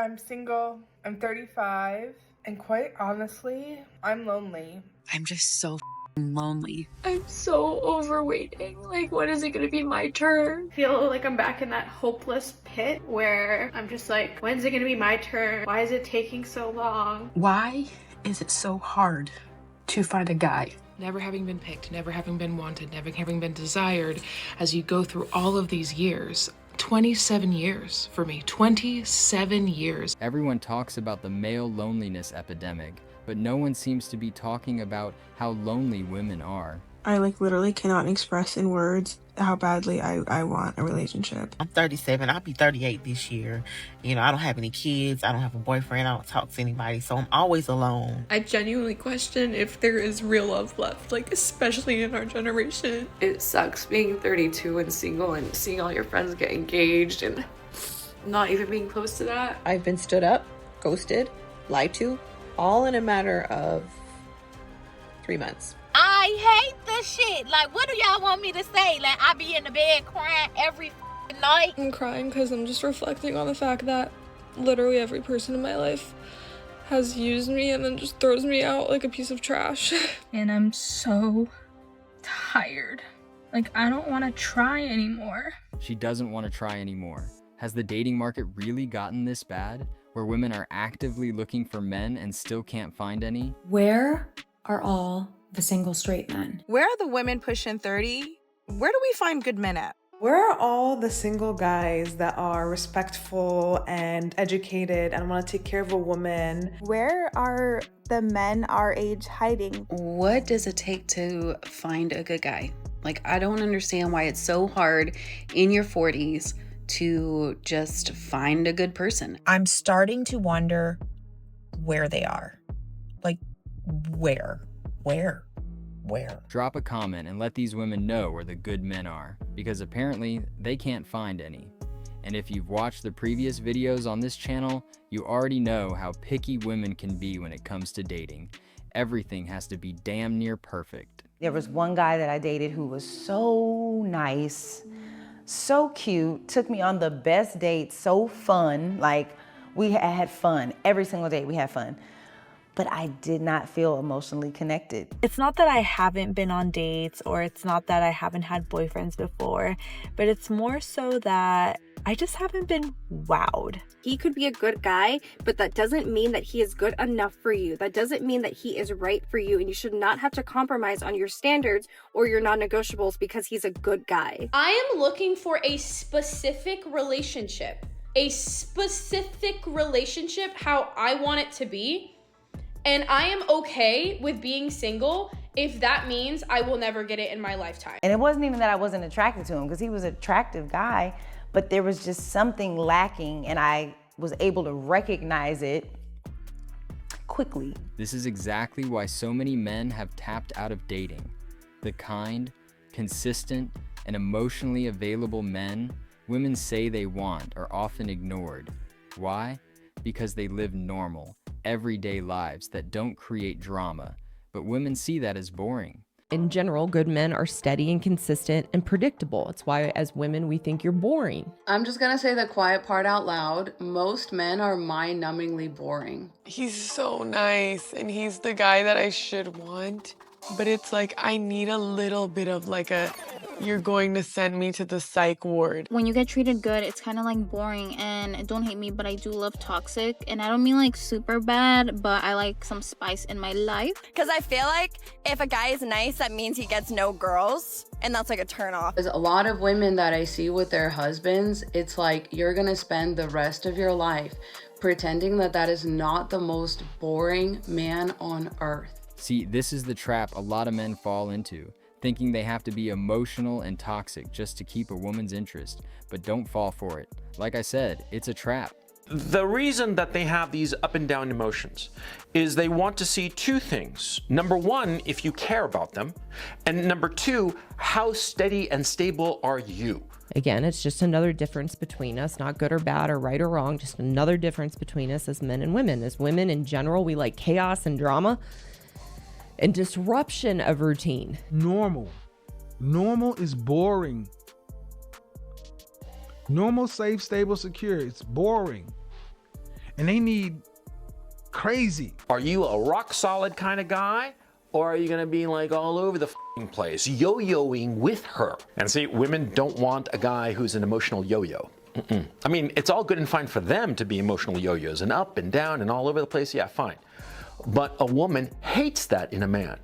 I'm single, I'm 35, and quite honestly, I'm lonely. I'm just so lonely. I'm so over waiting. Like, when is it gonna be my turn? I feel like I'm back in that hopeless pit where I'm just like, when's it gonna be my turn? Why is it taking so long? Why is it so hard to find a guy? Never having been picked, never having been wanted, never having been desired, as you go through all of these years. 27 years for me, 27 years. Everyone talks about the male loneliness epidemic, but no one seems to be talking about how lonely women are. I literally cannot express in words how badly I want a relationship. I'm 37. I'll be 38 this year. You know, I don't have any kids. I don't have a boyfriend. I don't talk to anybody. So I'm always alone. I genuinely question if there is real love left, like, especially in our generation. It sucks being 32 and single and seeing all your friends get engaged and not even being close to that. I've been stood up, ghosted, lied to, all in a matter of 3 months. I hate this shit. Like, what do y'all want me to say? Like, I be in the bed crying every night. I'm crying because I'm just reflecting on the fact that literally every person in my life has used me and then just throws me out like a piece of trash. And I'm so tired. Like, I don't want to try anymore. She doesn't want to try anymore. Has the dating market really gotten this bad, where women are actively looking for men and still can't find any? Where are all the single straight men? Where are the women pushing 30? Where do we find good men at? Where are all the single guys that are respectful and educated and want to take care of a woman? Where are the men our age hiding? What does it take to find a good guy? Like, I don't understand why it's so hard in your 40s to just find a good person. I'm starting to wonder where they are. Like, where? Drop a comment and let these women know where the good men are, because apparently they can't find any. And if you've watched the previous videos on this channel, you already know how picky women can be when it comes to dating. Everything has to be damn near perfect. There was one guy that I dated who was so nice, so cute, took me on the best dates, so fun. Like, we had fun. Every single day we had fun. But I did not feel emotionally connected. It's not that I haven't been on dates or it's not that I haven't had boyfriends before, but it's more so that I just haven't been wowed. He could be a good guy, but that doesn't mean that he is good enough for you. That doesn't mean that he is right for you, and you should not have to compromise on your standards or your non-negotiables because he's a good guy. I am looking for a specific relationship. A specific relationship how I want it to be. And I am okay with being single if that means I will never get it in my lifetime. And it wasn't even that I wasn't attracted to him, because he was an attractive guy, but there was just something lacking, and I was able to recognize it quickly. This is exactly why so many men have tapped out of dating. The kind, consistent, and emotionally available men women say they want are often ignored. Why? Because they live normal, everyday lives that don't create drama, but women see that as boring. In general, good men are steady and consistent and predictable. It's why, as women, we think you're boring. I'm just gonna say the quiet part out loud. Most men are mind-numbingly boring. He's so nice, and he's the guy that I should want, but it's like I need a little bit of like a, you're going to send me to the psych ward. When you get treated good, it's kind of like boring, and don't hate me, but I do love toxic, and I don't mean like super bad, but I like some spice in my life. Because I feel like if a guy is nice, that means he gets no girls, and that's like a turn off. There's a lot of women that I see with their husbands, it's like you're gonna spend the rest of your life pretending that that is not the most boring man on earth. See, this is the trap a lot of men fall into, thinking they have to be emotional and toxic just to keep a woman's interest, but don't fall for it. Like I said, it's a trap. The reason that they have these up and down emotions is they want to see two things. Number one, if you care about them, and number two, how steady and stable are you? Again, it's just another difference between us, not good or bad or right or wrong, just another difference between us as men and women. As women in general, we like chaos and drama and disruption of routine. Normal is boring. Normal, safe, stable, secure, it's boring. and they need crazy. Are you a rock solid kind of guy? Or are you gonna be like all over the place, yo-yoing with her? And see, women don't want a guy who's an emotional yo-yo. I mean, it's all good and fine for them to be emotional yo-yos and up and down and all over the place, yeah, fine. But a woman hates that in a man.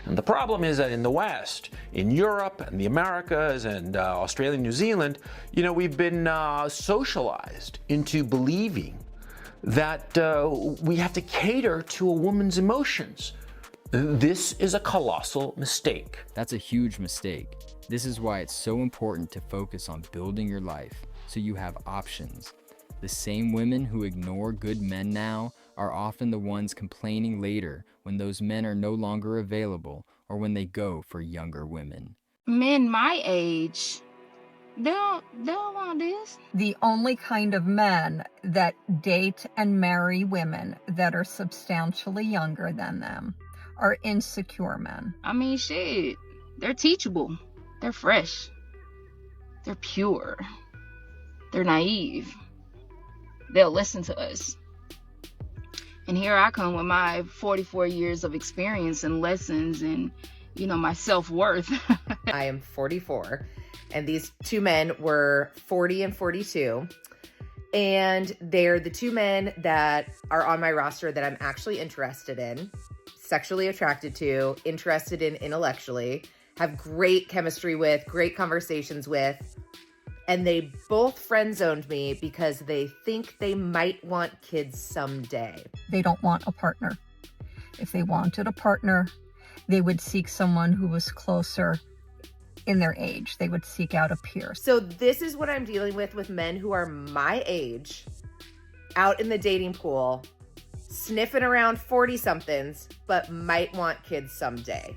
And the problem is that in the West, in Europe and the Americas and Australia and New Zealand, you know, we've been socialized into believing that we have to cater to a woman's emotions. This is a colossal mistake. That's a huge mistake. This is why it's so important to focus on building your life so you have options. The same women who ignore good men now are often the ones complaining later when those men are no longer available or when they go for younger women. Men my age, they don't want this. The only kind of men that date and marry women that are substantially younger than them are insecure men. I mean, shit, they're teachable. They're fresh. They're pure. They're naive. They'll listen to us. And here I come with my 44 years of experience and lessons and, you know, my self-worth. I am 44, and these two men were 40 and 42. And they're the two men that are on my roster that I'm actually interested in, sexually attracted to, interested in intellectually, have great chemistry with, great conversations with. And they both friend-zoned me because they think they might want kids someday. They don't want a partner. If they wanted a partner, they would seek someone who was closer in their age. They would seek out a peer. So this is what I'm dealing with men who are my age, out in the dating pool, sniffing around 40-somethings, but might want kids someday.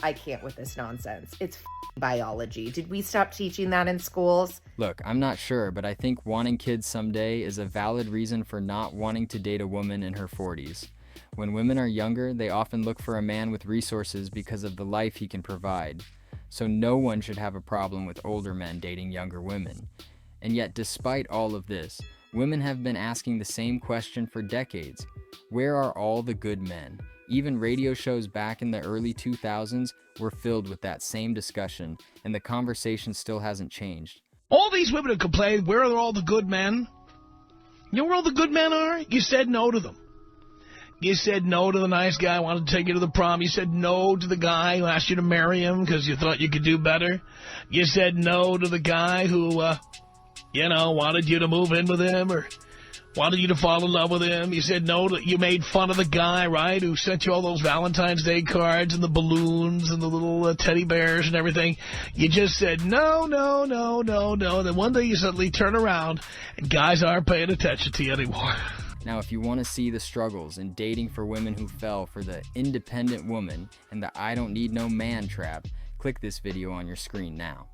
I can't with this nonsense. It's biology. Did we stop teaching that in schools? Look, I'm not sure, but I think wanting kids someday is a valid reason for not wanting to date a woman in her 40s. When women are younger, they often look for a man with resources because of the life he can provide. So no one should have a problem with older men dating younger women. And yet, despite all of this, women have been asking the same question for decades. Where are all the good men? Even radio shows back in the early 2000s were filled with that same discussion, and the conversation still hasn't changed. All these women have complained, where are all the good men? You know where all the good men are? You said no to them. You said no to the nice guy who wanted to take you to the prom. You said no to the guy who asked you to marry him because you thought you could do better. You said no to the guy who, wanted you to move in with him or wanted you to fall in love with him. You said no to, you made fun of the guy, right, who sent you all those Valentine's Day cards and the balloons and the little teddy bears and everything. You just said no. Then one day you suddenly turn around and guys aren't paying attention to you anymore. Now, if you want to see the struggles in dating for women who fell for the independent woman and the I don't need no man trap, click this video on your screen now.